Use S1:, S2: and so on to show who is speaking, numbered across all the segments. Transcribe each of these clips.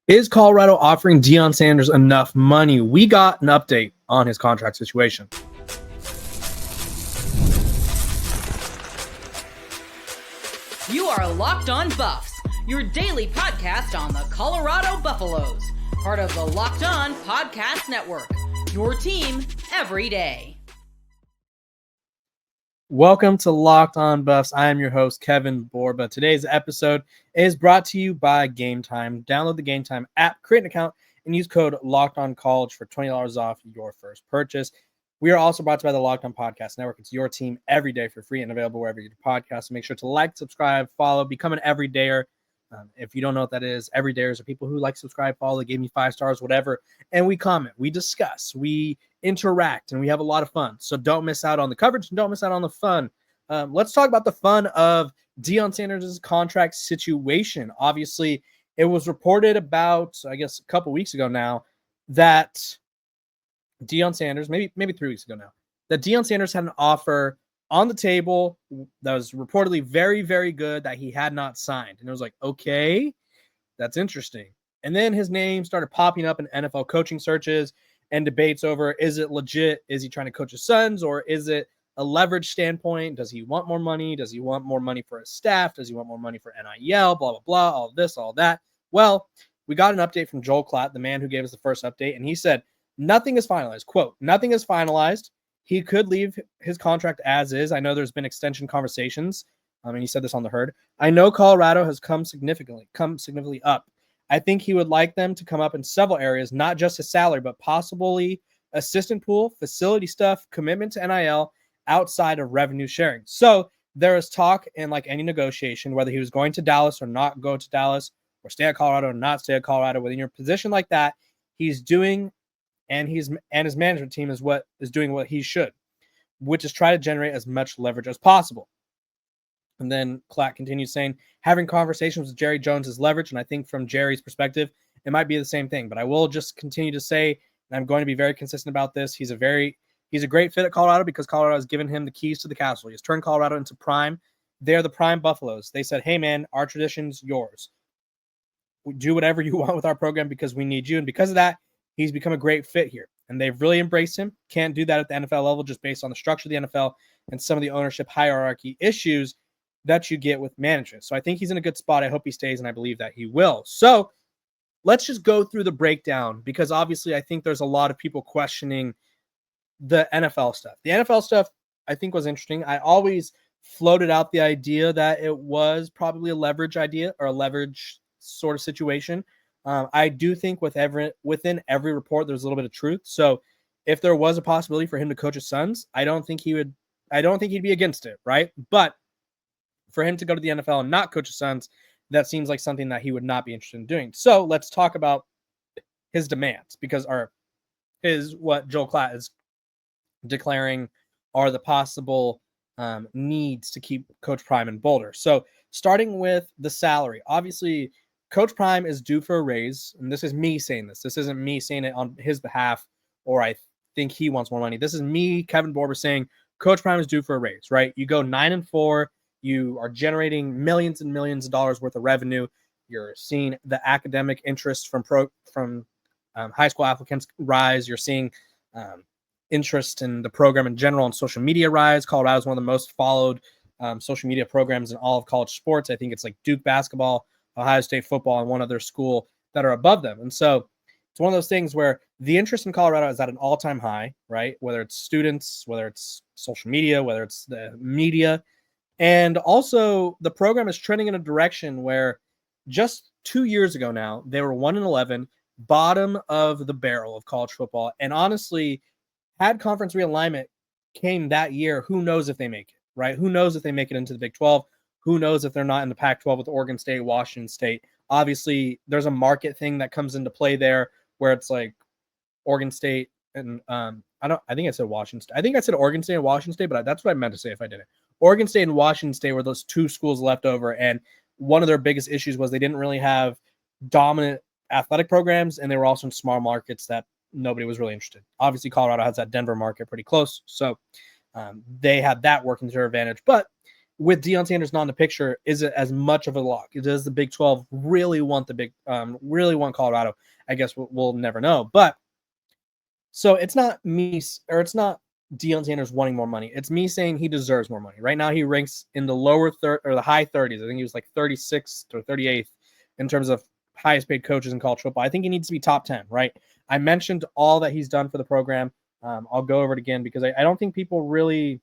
S1: Is Colorado offering Deion Sanders enough money? We got an update on his contract situation.
S2: You are Locked On Buffs, your daily podcast on the Colorado Buffaloes, part of the Locked On Podcast Network, your team every day.
S1: Welcome to Locked On Buffs. I am your host, Kevin Borba. Today's episode is brought to you by Game Time. Download the Game Time app, create an account, and use code LOCKEDONCollege for $20 off your first purchase. We are also brought to you by the Locked On Podcast Network. It's your team every day for free and available wherever you get your podcast. So make sure to like, subscribe, follow, become an everydayer. If you don't know what that is, everydayers are people who like, subscribe, follow, they give me 5 stars, whatever. And we comment, we discuss, we interact, and we have a lot of fun. So don't miss out on the coverage and don't miss out on the fun. Let's talk about the fun of Deion Sanders' contract situation. Obviously, it was reported about, I guess, a couple weeks ago now that Deion Sanders, maybe 3 weeks ago now, that Deion Sanders had an offer on the table that was reportedly very, very good that he had not signed. And it was like, okay, that's interesting. And then his name started popping up in NFL coaching searches and debates over, is it legit? Is he trying to coach his sons, or is it a leverage standpoint? Does he want more money? Does he want more money for his staff? Does he want more money for NIL? Blah, blah, blah, all this, all that. Well, we got an update from Joel Klatt, the man who gave us the first update, and he said, nothing is finalized. Quote, nothing is finalized. He could leave his contract as is. I know there's been extension conversations. And he said this on the herd. I know Colorado has come significantly up. I think he would like them to come up in several areas, not just his salary, but possibly assistant pool, facility stuff, commitment to NIL outside of revenue sharing. So there is talk in like any negotiation, whether he was going to Dallas or not go to Dallas, or stay at Colorado or not stay at Colorado. Within your position like that, he's doing, and his management team is doing what he should, which is try to generate as much leverage as possible. And then Klatt continues saying, having conversations with Jerry Jones is leverage. And I think from Jerry's perspective, it might be the same thing. But I will just continue to say, and I'm going to be very consistent about this, he's a great fit at Colorado because Colorado has given him the keys to the castle. He has turned Colorado into prime. They're the prime Buffaloes. They said, hey, man, our tradition's yours. We do whatever you want with our program because we need you. And because of that, he's become a great fit here. And they've really embraced him. Can't do that at the NFL level just based on the structure of the NFL and some of the ownership hierarchy issues that you get with management. So I think he's in a good spot. I hope he stays, and I believe that he will. So let's just go through the breakdown, because obviously I think there's a lot of people questioning the NFL stuff. The NFL stuff I think was interesting. I always floated out the idea that it was probably a leverage idea or a leverage sort of situation. I do think within every report, there's a little bit of truth. So if there was a possibility for him to coach his sons, I don't think he'd be against it, right? But for him to go to the NFL and not coach his sons, that seems like something that he would not be interested in doing. So let's talk about his demands, because what Joel Klatt is declaring are the possible needs to keep Coach Prime in Boulder. So starting with the salary, obviously Coach Prime is due for a raise, and this is me saying this. This isn't me saying it on his behalf, or I think he wants more money. This is me, Kevin Borba, saying Coach Prime is due for a raise, right? You go 9-4, you are generating millions and millions of dollars worth of revenue. You're seeing the academic interest from high school applicants rise. You're seeing interest in the program in general and social media rise. Colorado is one of the most followed social media programs in all of college sports. I think it's like Duke basketball, Ohio State football, and one other school that are above them. And so it's one of those things where the interest in Colorado is at an all-time high, right? Whether it's students, whether it's social media, whether it's the media. And also the program is trending in a direction where just 2 years ago now, they were 1-11, bottom of the barrel of college football. And honestly, had conference realignment came that year, who knows if they make it, right? Who knows if they make it into the Big 12? Who knows if they're not in the Pac-12 with Oregon State, Washington State? Obviously, there's a market thing that comes into play there where it's like Oregon State and I think I said Washington State. I think I said Oregon State and Washington State, but that's what I meant to say if I didn't. Oregon State and Washington State were those two schools left over, and one of their biggest issues was they didn't really have dominant athletic programs, and they were also in small markets that nobody was really interested. Obviously, Colorado has that Denver market pretty close, so they had that working to their advantage. But with Deion Sanders not in the picture, is it as much of a lock? Does the Big 12 really want really want Colorado? I guess we'll never know. But so it's not me, or it's not Deion Sanders wanting more money. It's me saying he deserves more money. Right now, he ranks in the lower third or the high 30s. I think he was like 36th or 38th in terms of highest paid coaches in college football. I think he needs to be top 10, right? I mentioned all that he's done for the program. I'll go over it again because I don't think people really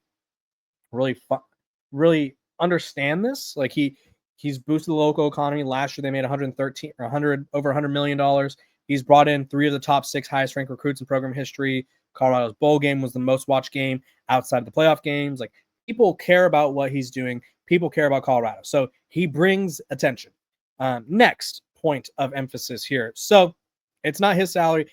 S1: understand this. Like he's boosted the local economy. Last year they made 113 or 100 over $100 million. He's brought in 3 of the top 6 highest ranked recruits in program history. Colorado's bowl game was the most watched game outside of the playoff games. Like, people care about what he's doing. People care about Colorado. So he brings attention. Next point of emphasis here. So it's not his salary.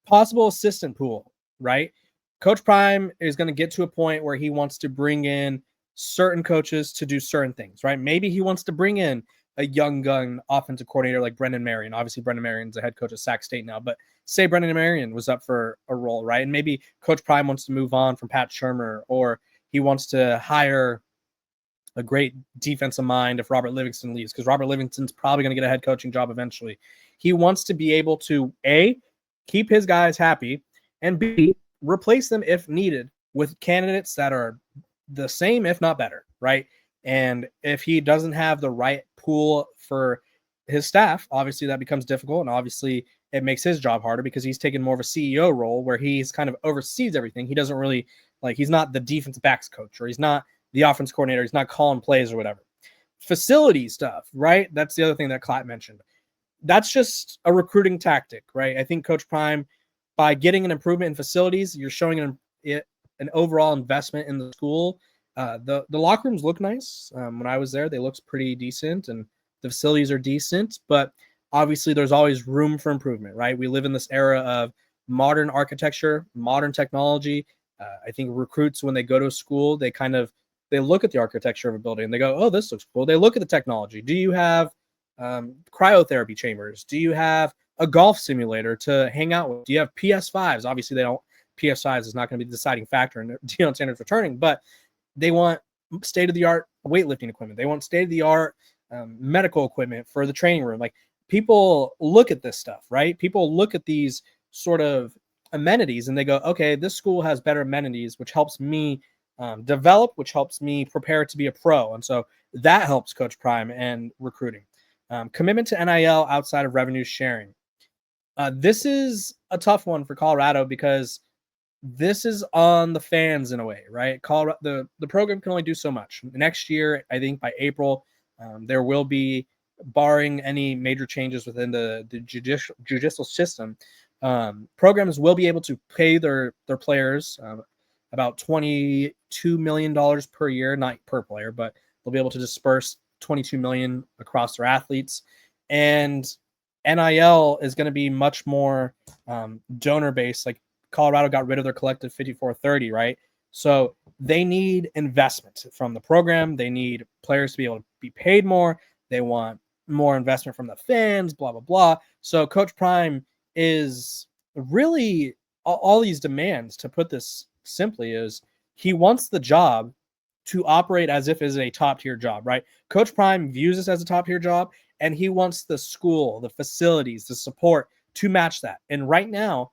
S1: Possible assistant pool, right? Coach Prime is going to get to a point where he wants to bring in certain coaches to do certain things, right? Maybe he wants to bring in a young gun offensive coordinator like Brendan Marion. Obviously, Brendan Marion's the head coach of Sac State now, but say Brendan Marion was up for a role, right? And maybe Coach Prime wants to move on from Pat Shurmur, or he wants to hire a great defensive mind if Robert Livingston leaves, because Robert Livingston's probably going to get a head coaching job eventually. He wants to be able to, A, keep his guys happy, and B, replace them if needed with candidates that are the same, if not better, right? And if he doesn't have the right pool for his staff, obviously that becomes difficult, and obviously it makes his job harder because he's taken more of a CEO role where he's kind of oversees everything. He doesn't really, like, he's not the defensive backs coach, or he's not the offense coordinator. He's not calling plays or whatever. Facility stuff, right? That's the other thing that Klatt mentioned. That's just a recruiting tactic, right? I think Coach Prime, by getting an improvement in facilities, you're showing an overall investment in the school. The locker rooms look nice. When I was there, they looked pretty decent, and the facilities are decent, but obviously there's always room for improvement, right? We live in this era of modern architecture, modern technology. I think recruits, when they go to a school, they look at the architecture of a building and they go, oh, this looks cool. They look at the technology. Do you have cryotherapy chambers? Do you have a golf simulator to hang out with? Do you have PS5s? Obviously, PS5s is not going to be the deciding factor in Deion Sanders returning, but they want state-of-the-art weightlifting equipment. They want state-of-the-art medical equipment for the training room. Like, people look at this stuff, right? People look at these sort of amenities and they go, okay, this school has better amenities, which helps me develop, which helps me prepare to be a pro. And so that helps Coach Prime and recruiting. Commitment to NIL outside of revenue sharing. This is a tough one for Colorado because this is on the fans in a way, right? Colorado, the program can only do so much. Next year, I think by April, there will be, barring any major changes within the judicial system, programs will be able to pay their players about $22 million per year, not per player, but they'll be able to disperse $22 million across their athletes. And NIL is going to be much more donor based. Like, Colorado got rid of their collective 54-30, right? So they need investment from the program. They need players to be able to be paid more. They want more investment from the fans, blah, blah, blah. So Coach Prime is really, all these demands, to put this simply, is he wants the job to operate as if it is a top-tier job, right? Coach Prime views this as a top-tier job, and he wants the school, the facilities, the support to match that. And right now,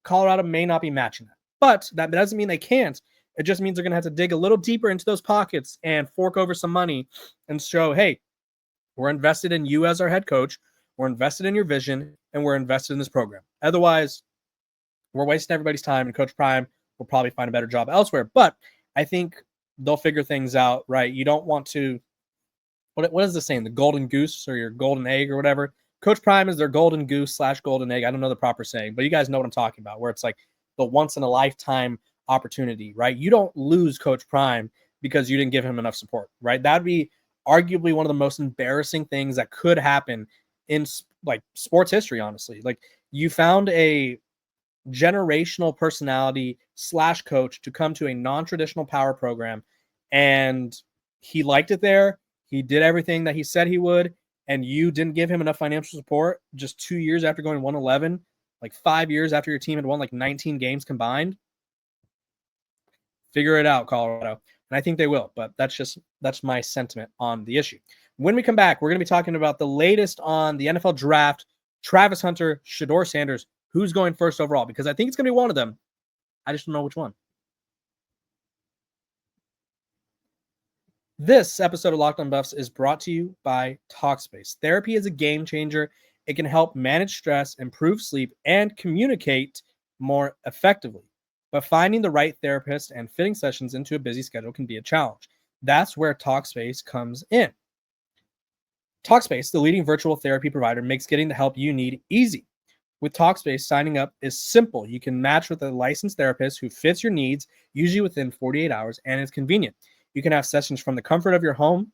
S1: Colorado may not be matching that. But that doesn't mean they can't. It just means they're going to have to dig a little deeper into those pockets and fork over some money and show, hey, we're invested in you as our head coach, we're invested in your vision, and we're invested in this program. Otherwise, we're wasting everybody's time, and Coach Prime will probably find a better job elsewhere. But I think they'll figure things out, right? You don't want to, what is the saying? The golden goose or your golden egg or whatever. Coach Prime is their golden goose / golden egg. I don't know the proper saying, but you guys know what I'm talking about, where it's like the once in a lifetime opportunity, right? You don't lose Coach Prime because you didn't give him enough support, right? That'd be arguably one of the most embarrassing things that could happen in like sports history, honestly. Like, you found a generational personality / coach to come to a non-traditional power program, and he liked it there. He did everything that he said he would, and you didn't give him enough financial support just 2 years after going 1-11, like 5 years after your team had won like 19 games combined. Figure it out, Colorado. And I think they will, but that's my sentiment on the issue. When we come back, we're going to be talking about the latest on the NFL draft, Travis Hunter, Shedeur Sanders, who's going first overall, because I think it's going to be one of them. I just don't know which one. This episode of Locked On Buffs is brought to you by Talkspace. Therapy is a game changer. It can help manage stress, improve sleep, and communicate more effectively. But finding the right therapist and fitting sessions into a busy schedule can be a challenge. That's where Talkspace comes in. Talkspace, the leading virtual therapy provider, makes getting the help you need easy. With Talkspace, signing up is simple. You can match with a licensed therapist who fits your needs, usually within 48 hours, and it's convenient. You can have sessions from the comfort of your home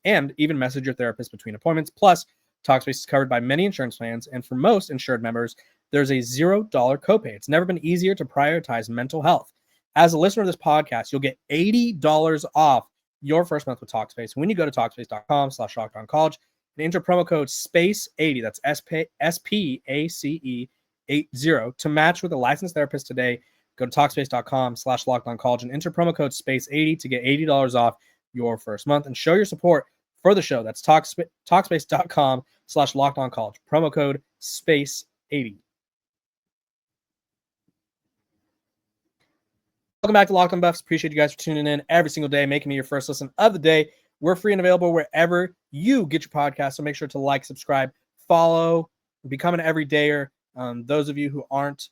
S1: and even message your therapist between appointments. Plus, Talkspace is covered by many insurance plans, and for most insured members, there's a $0 copay. It's never been easier to prioritize mental health. As a listener of this podcast, you'll get $80 off your first month with Talkspace when you go to Talkspace.com/LockedOnCollege and enter promo code SPACE80, that's SPACE80, to match with a licensed therapist today. Go to Talkspace.com/LockedOnCollege and enter promo code SPACE80 to get $80 off your first month and show your support for the show. That's Talkspace.com/LockedOnCollege, promo code SPACE80. Welcome back to Locked On Buffs. Appreciate you guys for tuning in every single day, making me your first listen of the day. We're free and available wherever you get your podcast, so make sure to like, subscribe, follow, become an everydayer. Those of you who aren't,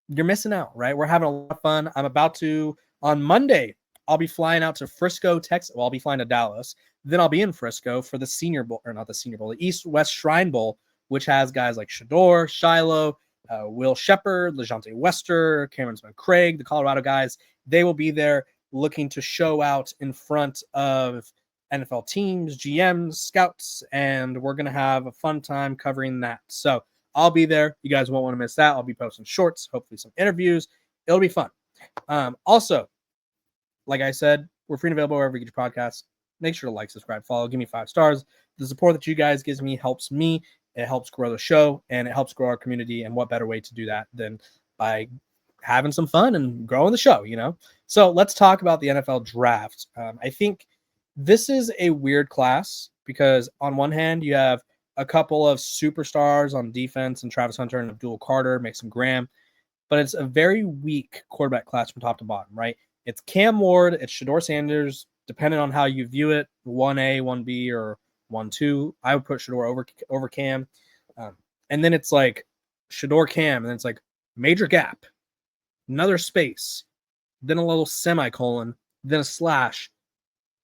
S1: you're missing out, right? We're having a lot of fun. I'm about to, on Monday, I'll be flying out to Frisco, Texas. Well, I'll be flying to Dallas. Then I'll be in Frisco for the Senior Bowl, or not the Senior Bowl, the East-West Shrine Bowl, which has guys like Shedeur, Shiloh, Will Shepard, LeJounte Wester, Cameron Smith-Craig, the Colorado guys. They will be there looking to show out in front of NFL teams, GMs, scouts, and we're going to have a fun time covering that. So I'll be there. You guys won't want to miss that. I'll be posting shorts, hopefully some interviews. It'll be fun. Also, like I said, we're free and available wherever you get your podcasts. Make sure to like, subscribe, follow, give me 5 stars. The support that you guys gives me helps me. It helps grow the show, and it helps grow our community. And what better way to do that than by having some fun and growing the show, you know? So let's talk about the NFL draft. I think this is a weird class because on one hand, you have a couple of superstars on defense and Travis Hunter and Abdul Carter, Mason Graham, but it's a very weak quarterback class from top to bottom, right? It's Cam Ward, it's Shedeur Sanders, depending on how you view it, 1A, 1B, or 1-2. I would put Shedeur over Cam. And then it's like Shedeur, Cam, and then it's like major gap, another space, then a little semicolon, then a slash,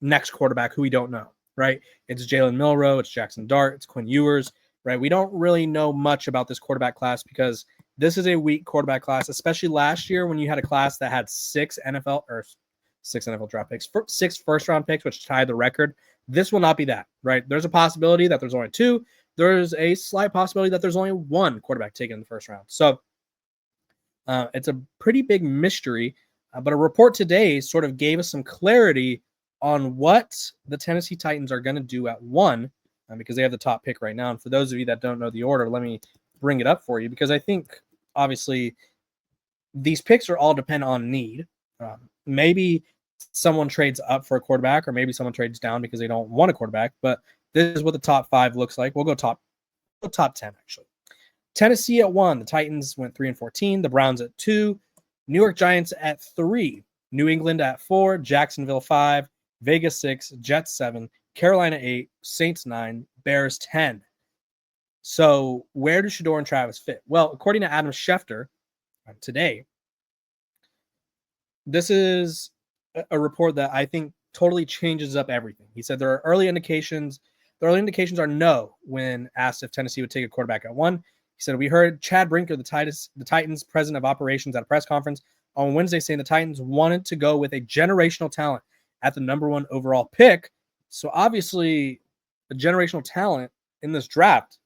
S1: next quarterback who we don't know, right? It's Jalen Milroe, it's Jackson Dart, it's Quinn Ewers, right? We don't really know much about this quarterback class because this is a weak quarterback class, especially last year when you had a class that had 6 NFL draft picks, 6 first-round picks, which tied the record. This will not be that, right? There's a possibility that there's only 2. There's a slight possibility that there's only 1 quarterback taken in the first round. So it's a pretty big mystery, but a report today sort of gave us some clarity on what the Tennessee Titans are going to do at 1, because they have the top pick right now. And for those of you that don't know the order, let me bring it up for you, because I think obviously these picks are all depend on need. Maybe someone trades up for a quarterback, or maybe someone trades down because they don't want a quarterback, but this is what the top 5 looks like. We'll go top 10, actually. Tennessee at 1. The Titans went 3-14. The Browns at 2. New York Giants at 3. New England at 4. Jacksonville 5. Vegas 6. Jets 7. Carolina 8. Saints 9. Bears 10. So where do Shedeur and Travis fit? Well, according to Adam Schefter today, this is a report that I think totally changes up everything. He said there are early indications. The early indications are no when asked if Tennessee would take a quarterback at 1. He said, we heard Chad Brinker, the Titans president of operations, at a press conference on Wednesday saying the Titans wanted to go with a generational talent at the number 1 overall pick. So obviously a generational talent in this draft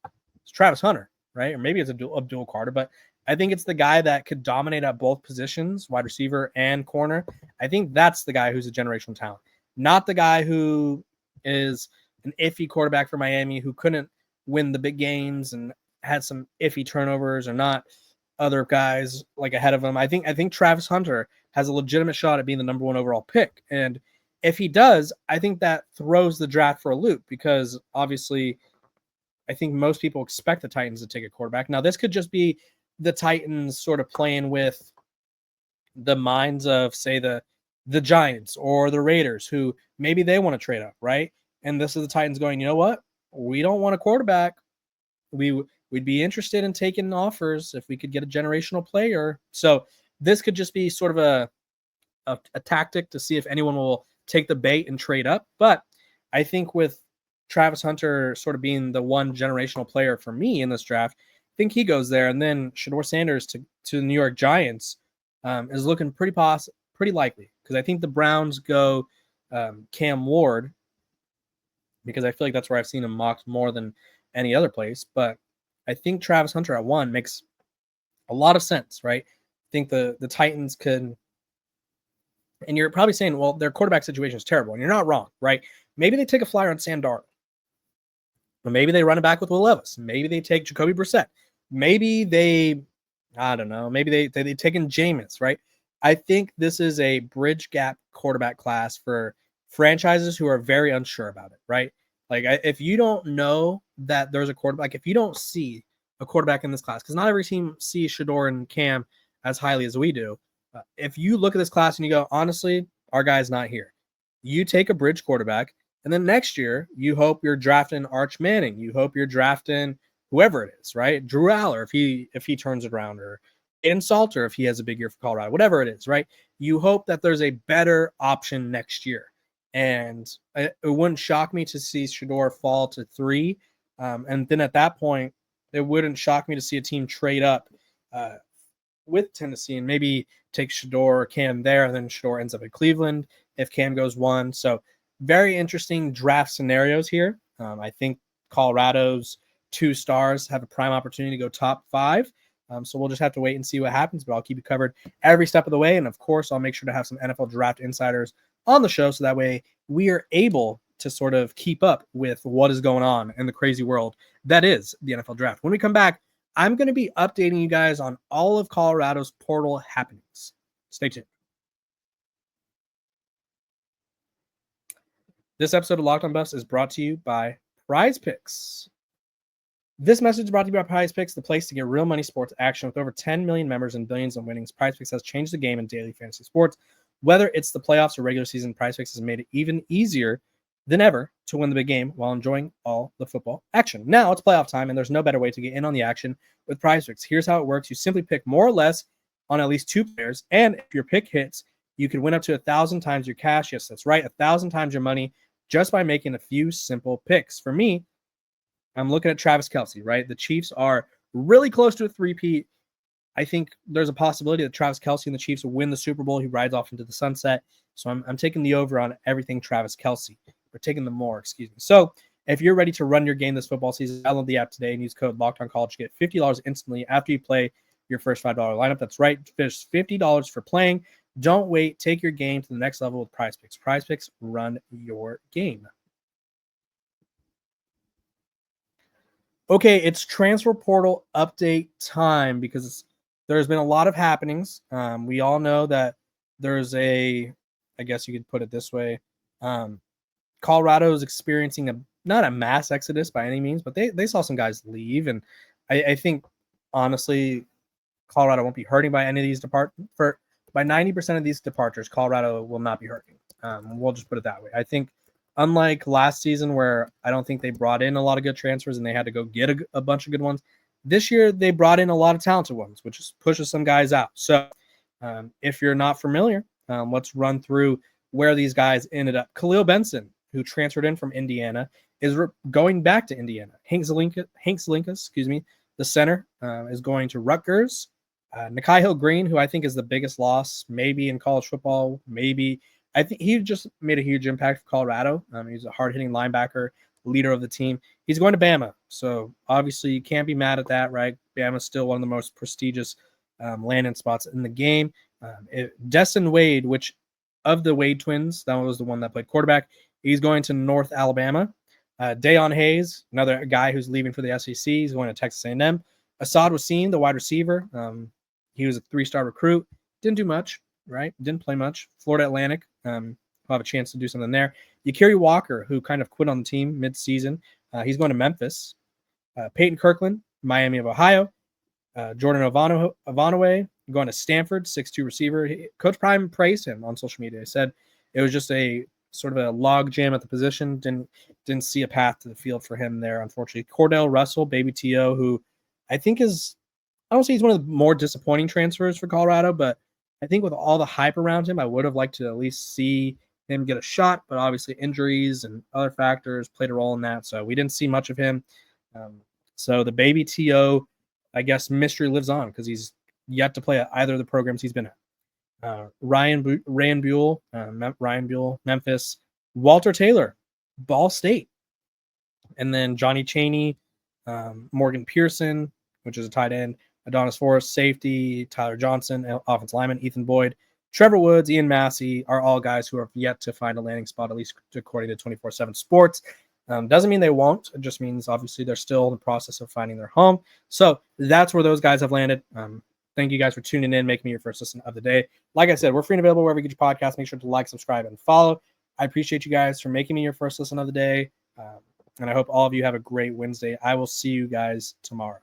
S1: is Travis Hunter, right? Or maybe it's Abdul Carter, but I think it's the guy that could dominate at both positions, wide receiver and corner. I think that's the guy who's a generational talent, not the guy who is an iffy quarterback for Miami who couldn't win the big games and had some iffy turnovers or not other guys like ahead of him. I think Travis Hunter has a legitimate shot at being the number 1 overall pick. And if he does, I think that throws the draft for a loop because obviously I think most people expect the Titans to take a quarterback. Now, this could just be the Titans sort of playing with the minds of, say, the Giants or the Raiders, who maybe they want to trade up, right? And this is the Titans going, you know what? We don't want a quarterback. We'd be interested in taking offers if we could get a generational player. So this could just be sort of a tactic to see if anyone will take the bait and trade up. But I think with Travis Hunter sort of being the one generational player for me in this draft, I think he goes there. And then Shedeur Sanders to the New York Giants is looking pretty likely because I think the Browns go Cam Ward because I feel like that's where I've seen him mocked more than any other place. But I think Travis Hunter at 1 makes a lot of sense, right? I think the Titans could, and you're probably saying, well, their quarterback situation is terrible, and you're not wrong, right? Maybe they take a flyer on Sam Darnold. Or maybe they run it back with Will Levis. Maybe they take Jacoby Brissett. Maybe I don't know. Maybe they take in Jameis, right? I think this is a bridge gap quarterback class for franchises who are very unsure about it, right? Like if you don't know that there's a quarterback, like if you don't see a quarterback in this class, because not every team sees Shedeur and Cam as highly as we do. If you look at this class and you go, honestly, our guy's not here. You take a bridge quarterback, and then next year you hope you're drafting Arch Manning. You hope you're drafting whoever it is, right? Drew Aller if he turns it around, or Aiden Salter if he has a big year for Colorado, whatever it is, right? You hope that there's a better option next year. And it wouldn't shock me to see Shedeur fall to 3. And then at that point, it wouldn't shock me to see a team trade up with Tennessee and maybe take Shedeur or Cam there, and then Shedeur ends up at Cleveland if Cam goes 1. So very interesting draft scenarios here. I think Colorado's 2 stars have a prime opportunity to go top 5. So we'll just have to wait and see what happens, but I'll keep you covered every step of the way. And of course, I'll make sure to have some NFL draft insiders on the show so that way we are able to sort of keep up with what is going on in the crazy world that is the NFL draft. When we come back, I'm going to be updating you guys on all of Colorado's portal happenings. Stay tuned. This episode of Locked On Buffs is brought to you by Prize Picks. This message is brought to you by Prize Picks, the place to get real money sports action. With over 10 million members and billions in winnings, Prize Picks has changed the game in daily fantasy sports. Whether it's the playoffs or regular season, Prize Picks has made it even easier than ever to win the big game while enjoying all the football action. Now it's playoff time, and there's no better way to get in on the action with Prize Picks. Here's how it works. You simply pick more or less on at least 2 players, and if your pick hits, you can win up to 1,000 times your cash. Yes, that's right, 1,000 times your money just by making a few simple picks. For me, I'm looking at Travis Kelce, right? The Chiefs are really close to a 3-peat. I think there's a possibility that Travis Kelce and the Chiefs will win the Super Bowl. He rides off into the sunset. So I'm taking the over on everything Travis Kelce. We're taking the more, excuse me. So if you're ready to run your game this football season, download the app today and use code LOCKEDONCollege to get $50 instantly after you play your first $5 lineup. That's right. There's $50 for playing. Don't wait. Take your game to the next level with Prize Picks. Prize Picks, run your game. Okay, it's transfer portal update time because there's been a lot of happenings. We all know that there's I guess you could put it this way. Colorado is experiencing not a mass exodus by any means, but they saw some guys leave. And I think, honestly, Colorado won't be hurting by any of these by 90% of these departures, Colorado will not be hurting. We'll just put it that way. I think unlike last season where I don't think they brought in a lot of good transfers and they had to go get a bunch of good ones, this year they brought in a lot of talented ones, which just pushes some guys out. So if you're not familiar, let's run through where these guys ended up. Khalil Benson, who transferred in from Indiana, is going back to Indiana. Hank Zelinka, the center, is going to Rutgers. Nikhil Green, who I think is the biggest loss maybe in college football, maybe. I think he just made a huge impact for Colorado. He's a hard-hitting linebacker, leader of the team. He's going to Bama, so obviously you can't be mad at that, right? Bama's still one of the most prestigious landing spots in the game. Destin Wade, which of the Wade twins, that was the one that played quarterback, he's going to North Alabama. Deion Hayes, another guy who's leaving for the SEC, he's going to Texas A&M. Assad Wassim, the wide receiver. He was a 3-star recruit. Didn't do much, right? Didn't play much. Florida Atlantic. Will have a chance to do something there. Yakiri Walker, who kind of quit on the team mid-season. He's going to Memphis. Peyton Kirkland, Miami of Ohio. Jordan Ovanaway going to Stanford, 6'2" receiver. Coach Prime praised him on social media. He said it was just a sort of a log jam at the position. Didn't see a path to the field for him there, unfortunately. Cordell Russell, baby T.O., who I think is, I don't say he's one of the more disappointing transfers for Colorado, but I think with all the hype around him, I would have liked to at least see him get a shot, but obviously injuries and other factors played a role in that. So we didn't see much of him. So the baby T.O., I guess mystery lives on because he's yet to play at either of the programs he's been at. Ryan Buell, Memphis. Walter Taylor, Ball State. And then Johnny Chaney, Morgan Pearson, which is a tight end. Adonis Forrest, safety. Tyler Johnson, offensive lineman. Ethan Boyd. Trevor Woods, Ian Massey are all guys who have yet to find a landing spot, at least according to 24/7 Sports. Doesn't mean they won't. It just means obviously they're still in the process of finding their home. So that's where those guys have landed. Thank you guys for tuning in, making me your first listen of the day. Like I said, we're free and available wherever you get your podcast. Make sure to like, subscribe, and follow. I appreciate you guys for making me your first listen of the day. And I hope all of you have a great Wednesday. I will see you guys tomorrow.